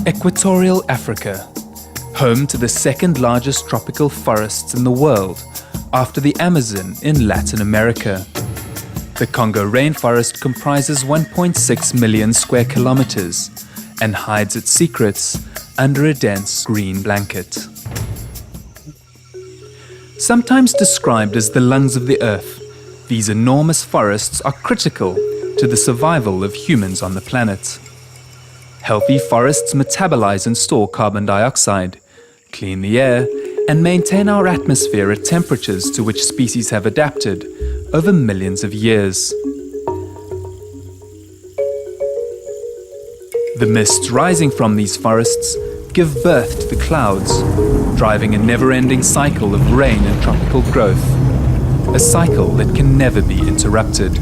Equatorial Africa, home to the second largest tropical forests in the world, after the Amazon in Latin America. The Congo rainforest comprises 1.6 million square kilometers and hides its secrets under a dense green blanket. Sometimes described as the lungs of the earth, these enormous forests are critical to the survival of humans on the planet. Healthy forests metabolize and store carbon dioxide, clean the air, and maintain our atmosphere at temperatures to which species have adapted over millions of years. The mists rising from these forests give birth to the clouds, driving a never-ending cycle of rain and tropical growth, a cycle that can never be interrupted.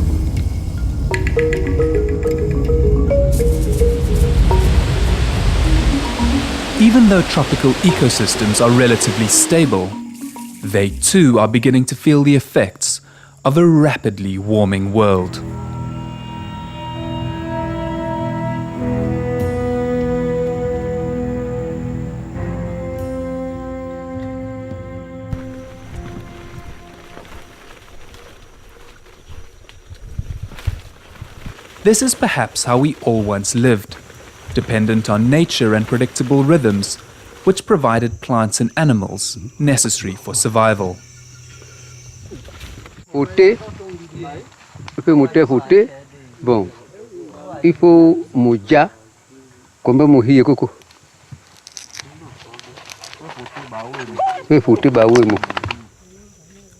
Even though tropical ecosystems are relatively stable, they too are beginning to feel the effects of a rapidly warming world. This is perhaps how we all once lived, dependent on nature and predictable rhythms, which provided plants and animals necessary for survival. Bon, il faut mouja, comme mouhier coco.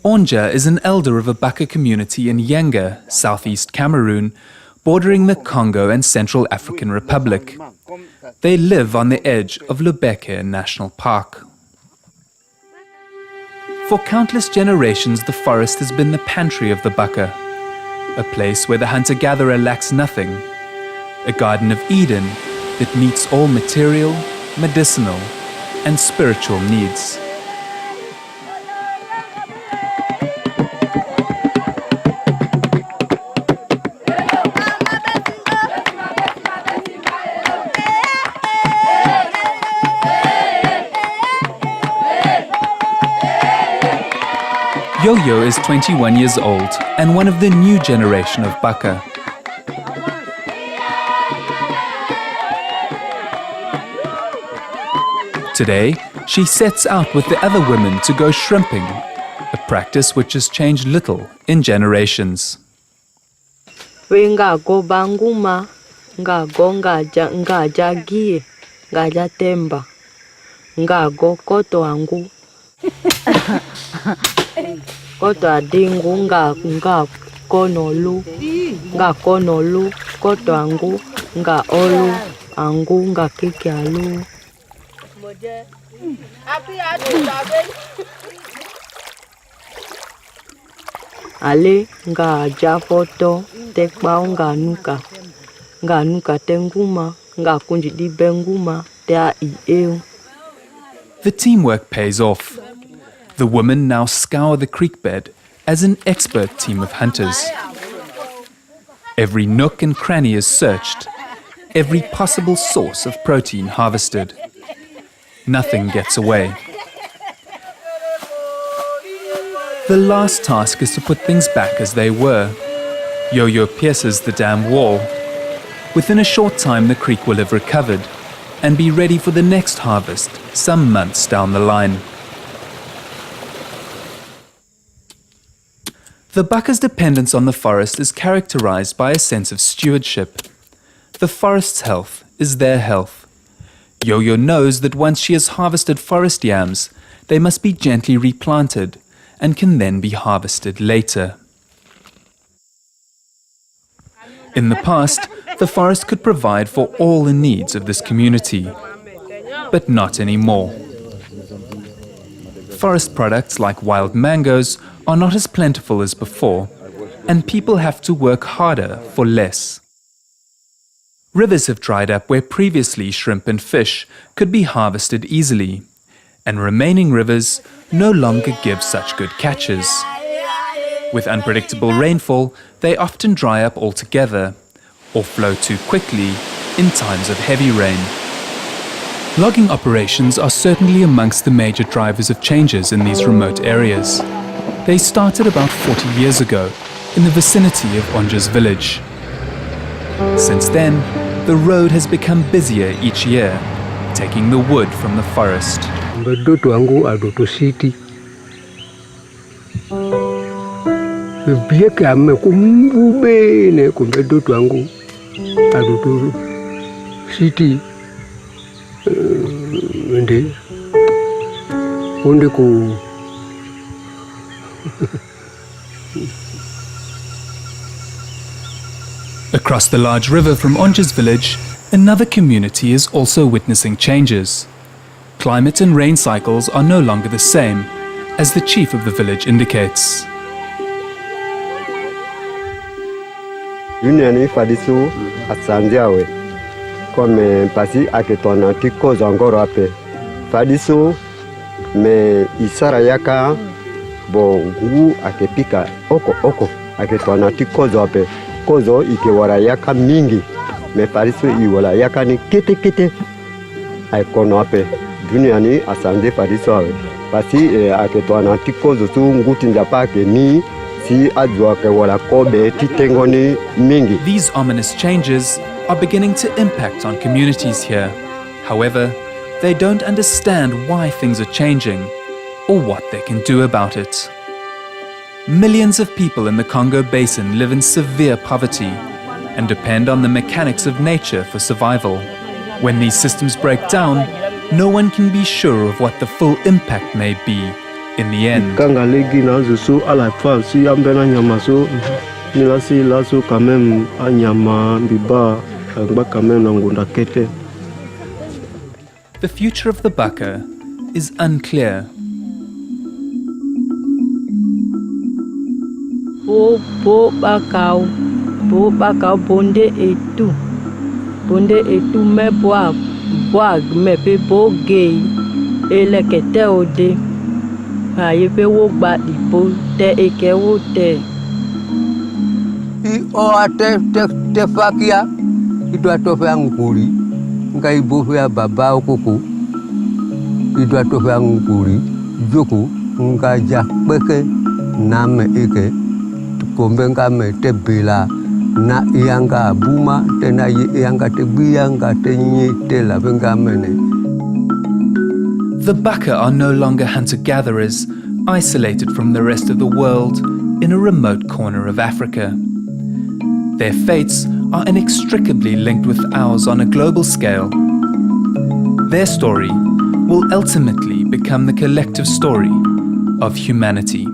Onja is an elder of a Baka community in Yenga, southeast Cameroon, bordering the Congo and Central African Republic. They live on the edge of Lubeke National Park. For countless generations, the forest has been the pantry of the Baka, a place where the hunter-gatherer lacks nothing, a Garden of Eden that meets all material, medicinal, and spiritual needs. Yo-Yo is 21 years old and one of the new generation of Baka. Today, she sets out with the other women to go shrimping, a practice which has changed little in generations. Ngago banguma, ngago ngaja gie, ngaja temba, ngago koto angu. Koto adingu nga konolu, koto angu, nga olu, angu nga kikialu. Ale nga ja foto, tekpa nga nuka tenguma, nga kunjidi benguma, tea ieu. The teamwork pays off. The women now scour the creek bed as an expert team of hunters. Every nook and cranny is searched, every possible source of protein harvested. Nothing gets away. The last task is to put things back as they were. Yo-Yo pierces the dam wall. Within a short time, the creek will have recovered and be ready for the next harvest some months down the line. The Baka's dependence on the forest is characterized by a sense of stewardship. The forest's health is their health. Yo-Yo knows that once she has harvested forest yams, they must be gently replanted and can then be harvested later. In the past, the forest could provide for all the needs of this community, but not anymore. Forest products like wild mangoes are not as plentiful as before, and people have to work harder for less. Rivers have dried up where previously shrimp and fish could be harvested easily, and remaining rivers no longer give such good catches. With unpredictable rainfall, they often dry up altogether, or flow too quickly in times of heavy rain. Logging operations are certainly amongst the major drivers of changes in these remote areas. They started about 40 years ago in the vicinity of Onjas village. Since then, the road has become busier each year, taking the wood from the forest. Mtoto wangu adoto city. Bieke ame kumbubene kumbe mtoto wangu adoto city. Onde ku Across the large river from Onjas village, another community is also witnessing changes. Climate and rain cycles are no longer the same, as the chief of the village indicates. Uniani fadisu atsandiawe comme pasi aketona tikozo angoro ape fadisu me isara yaka bo ngu akepika oko aketona tikozo ape kozo ikewara yaka mingi me fadisu iwala yaka ni kete aikono ape duniani asande fadisu awe pasi aketona tikozo tu nguti ndapake ni These ominous changes are beginning to impact on communities here. However, they don't understand why things are changing or what they can do about it. Millions of people in the Congo Basin live in severe poverty and depend on the mechanics of nature for survival. When these systems break down, no one can be sure of what the full impact may be in the end. Kanga legi na zo à la fin si ambena nyama so ni la si la so quand même anyama biba ngba quand même ngunda kete. The future of the baka is unclear. Bo bakau bonde etu me boag me pe bo gay ele kete ode. Aye pe wo gba dipo te eke wo te. I o te fakia idwa to fa nguri ngai bo fa baba okoko idwa to fa nguri joko nga ja peke na me eke kombe nga me te bela na ianga buma te na ianga te bianga te nyi te la benga mene. The Baka are no longer hunter-gatherers, isolated from the rest of the world in a remote corner of Africa. Their fates are inextricably linked with ours on a global scale. Their story will ultimately become the collective story of humanity.